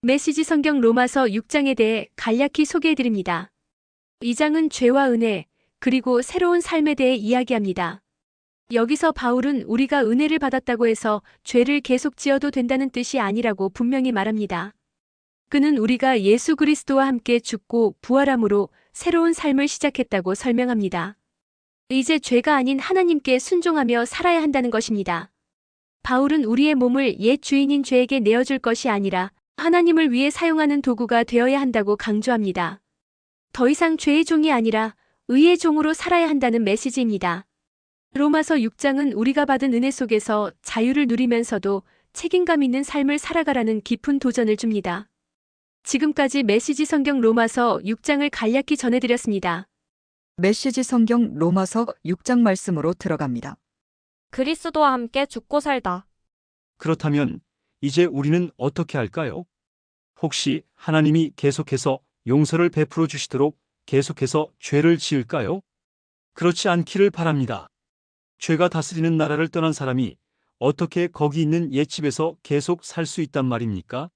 메시지 성경 로마서 6장에 대해 간략히 소개해드립니다. 이 장은 죄와 은혜, 그리고 새로운 삶에 대해 이야기합니다. 여기서 바울은 우리가 은혜를 받았다고 해서 죄를 계속 지어도 된다는 뜻이 아니라고 분명히 말합니다. 그는 우리가 예수 그리스도와 함께 죽고 부활함으로 새로운 삶을 시작했다고 설명합니다. 이제 죄가 아닌 하나님께 순종하며 살아야 한다는 것입니다. 바울은 우리의 몸을 옛 주인인 죄에게 내어줄 것이 아니라 하나님을 위해 사용하는 도구가 되어야 한다고 강조합니다. 더 이상 죄의 종이 아니라 의의 종으로 살아야 한다는 메시지입니다. 로마서 6장은 우리가 받은 은혜 속에서 자유를 누리면서도 책임감 있는 삶을 살아가라는 깊은 도전을 줍니다. 지금까지 메시지 성경 로마서 6장을 간략히 전해드렸습니다. 메시지 성경 로마서 6장 말씀으로 들어갑니다. 그리스도와 함께 죽고 살다. 그렇다면 이제 우리는 어떻게 할까요? 혹시 하나님이 계속해서 용서를 베풀어 주시도록 계속해서 죄를 지을까요? 그렇지 않기를 바랍니다. 죄가 다스리는 나라를 떠난 사람이 어떻게 거기 있는 옛집에서 계속 살 수 있단 말입니까?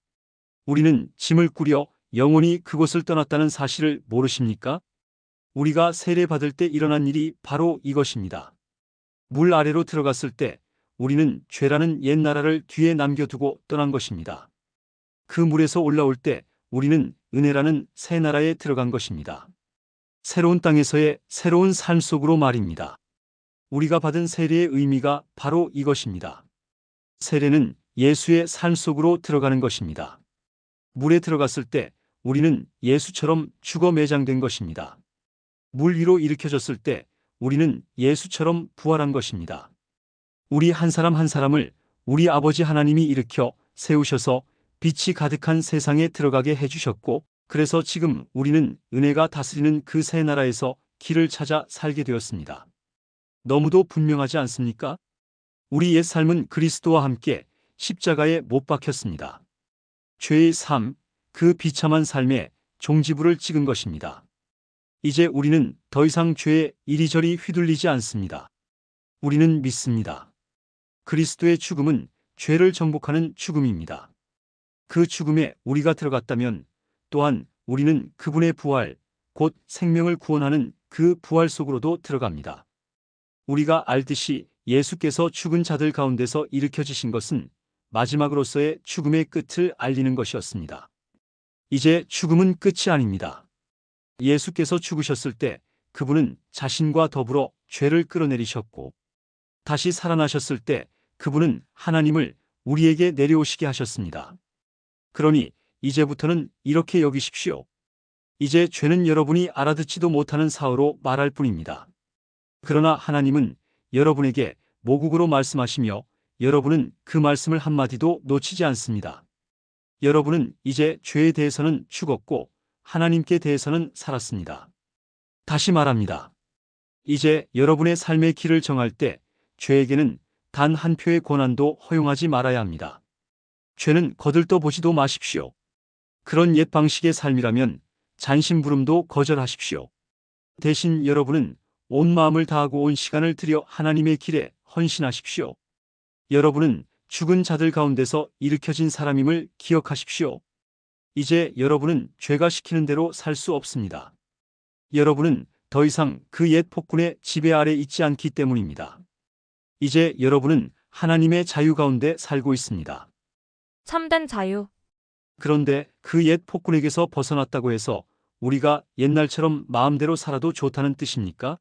우리는 짐을 꾸려 영원히 그곳을 떠났다는 사실을 모르십니까? 우리가 세례받을 때 일어난 일이 바로 이것입니다. 물 아래로 들어갔을 때 우리는 죄라는 옛 나라를 뒤에 남겨두고 떠난 것입니다. 그 물에서 올라올 때 우리는 은혜라는 새 나라에 들어간 것입니다. 새로운 땅에서의 새로운 삶 속으로 말입니다. 우리가 받은 세례의 의미가 바로 이것입니다. 세례는 예수의 삶 속으로 들어가는 것입니다. 물에 들어갔을 때 우리는 예수처럼 죽어 매장된 것입니다. 물 위로 일으켜졌을 때 우리는 예수처럼 부활한 것입니다. 우리 한 사람 한 사람을 우리 아버지 하나님이 일으켜 세우셔서 빛이 가득한 세상에 들어가게 해주셨고, 그래서 지금 우리는 은혜가 다스리는 그 새 나라에서 길을 찾아 살게 되었습니다. 너무도 분명하지 않습니까? 우리 옛 삶은 그리스도와 함께 십자가에 못 박혔습니다. 죄의 삶, 그 비참한 삶에 종지부를 찍은 것입니다. 이제 우리는 더 이상 죄에 이리저리 휘둘리지 않습니다. 우리는 믿습니다. 그리스도의 죽음은 죄를 정복하는 죽음입니다. 그 죽음에 우리가 들어갔다면 또한 우리는 그분의 부활, 곧 생명을 구원하는 그 부활 속으로도 들어갑니다. 우리가 알듯이 예수께서 죽은 자들 가운데서 일으켜지신 것은 마지막으로서의 죽음의 끝을 알리는 것이었습니다. 이제 죽음은 끝이 아닙니다. 예수께서 죽으셨을 때 그분은 자신과 더불어 죄를 끌어내리셨고, 다시 살아나셨을 때 그분은 하나님을 우리에게 내려오시게 하셨습니다. 그러니 이제부터는 이렇게 여기십시오. 이제 죄는 여러분이 알아듣지도 못하는 사어로 말할 뿐입니다. 그러나 하나님은 여러분에게 모국어로 말씀하시며 여러분은 그 말씀을 한마디도 놓치지 않습니다. 여러분은 이제 죄에 대해서는 죽었고 하나님께 대해서는 살았습니다. 다시 말합니다. 이제 여러분의 삶의 길을 정할 때 죄에게는 단 한 표의 권한도 허용하지 말아야 합니다. 죄는 거들떠 보지도 마십시오. 그런 옛 방식의 삶이라면 잔심부름도 거절하십시오. 대신 여러분은 온 마음을 다하고 온 시간을 들여 하나님의 길에 헌신하십시오. 여러분은 죽은 자들 가운데서 일으켜진 사람임을 기억하십시오. 이제 여러분은 죄가 시키는 대로 살 수 없습니다. 여러분은 더 이상 그 옛 폭군의 지배 아래 있지 않기 때문입니다. 이제 여러분은 하나님의 자유 가운데 살고 있습니다. 참된 자유. 그런데 그 옛 폭군에게서 벗어났다고 해서 우리가 옛날처럼 마음대로 살아도 좋다는 뜻입니까?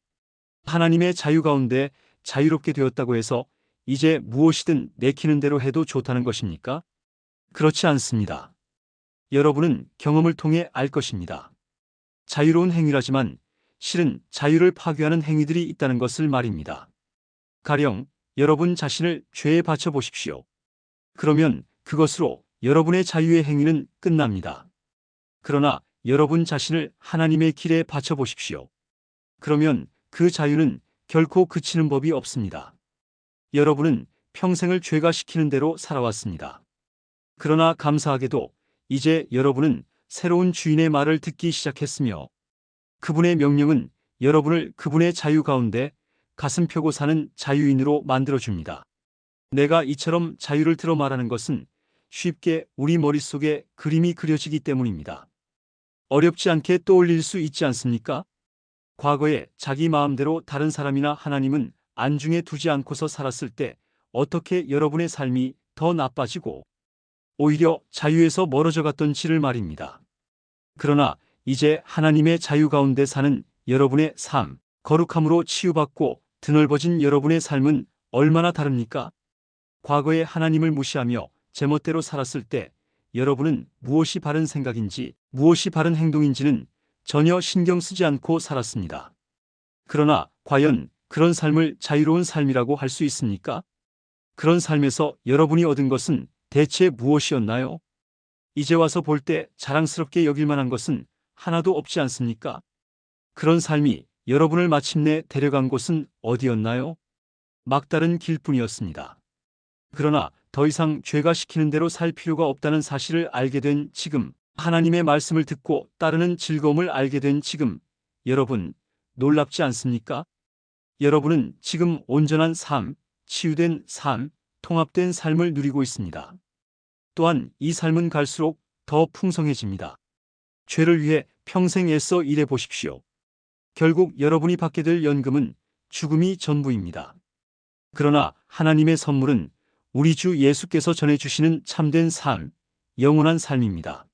하나님의 자유 가운데 자유롭게 되었다고 해서 이제 무엇이든 내키는 대로 해도 좋다는 것입니까? 그렇지 않습니다. 여러분은 경험을 통해 알 것입니다. 자유로운 행위라지만 실은 자유를 파괴하는 행위들이 있다는 것을 말입니다. 가령 여러분 자신을 죄에 바쳐 보십시오. 그러면 그것으로 여러분의 자유의 행위는 끝납니다. 그러나 여러분 자신을 하나님의 길에 바쳐 보십시오. 그러면 그 자유는 결코 그치는 법이 없습니다. 여러분은 평생을 죄가 시키는 대로 살아왔습니다. 그러나 감사하게도 이제 여러분은 새로운 주인의 말을 듣기 시작했으며 그분의 명령은 여러분을 그분의 자유 가운데 가슴 펴고 사는 자유인으로 만들어줍니다. 내가 이처럼 자유를 들어 말하는 것은 쉽게 우리 머릿속에 그림이 그려지기 때문입니다. 어렵지 않게 떠올릴 수 있지 않습니까? 과거에 자기 마음대로 다른 사람이나 하나님은 안중에 두지 않고서 살았을 때 어떻게 여러분의 삶이 더 나빠지고 오히려 자유에서 멀어져 갔던지를 말입니다. 그러나 이제 하나님의 자유 가운데 사는 여러분의 삶, 거룩함으로 치유받고 드넓어진 여러분의 삶은 얼마나 다릅니까? 과거에 하나님을 무시하며 제멋대로 살았을 때 여러분은 무엇이 바른 생각인지 무엇이 바른 행동인지는 전혀 신경 쓰지 않고 살았습니다. 그러나 과연 그런 삶을 자유로운 삶이라고 할 수 있습니까? 그런 삶에서 여러분이 얻은 것은 대체 무엇이었나요? 이제 와서 볼 때 자랑스럽게 여길 만한 것은 하나도 없지 않습니까? 그런 삶이 여러분을 마침내 데려간 곳은 어디였나요? 막다른 길뿐이었습니다. 그러나 더 이상 죄가 시키는 대로 살 필요가 없다는 사실을 알게 된 지금, 하나님의 말씀을 듣고 따르는 즐거움을 알게 된 지금, 여러분, 놀랍지 않습니까? 여러분은 지금 온전한 삶, 치유된 삶, 통합된 삶을 누리고 있습니다. 또한 이 삶은 갈수록 더 풍성해집니다. 죄를 위해 평생 애써 일해 보십시오. 결국 여러분이 받게 될 연금은 죽음이 전부입니다. 그러나 하나님의 선물은 우리 주 예수께서 전해주시는 참된 삶, 영원한 삶입니다.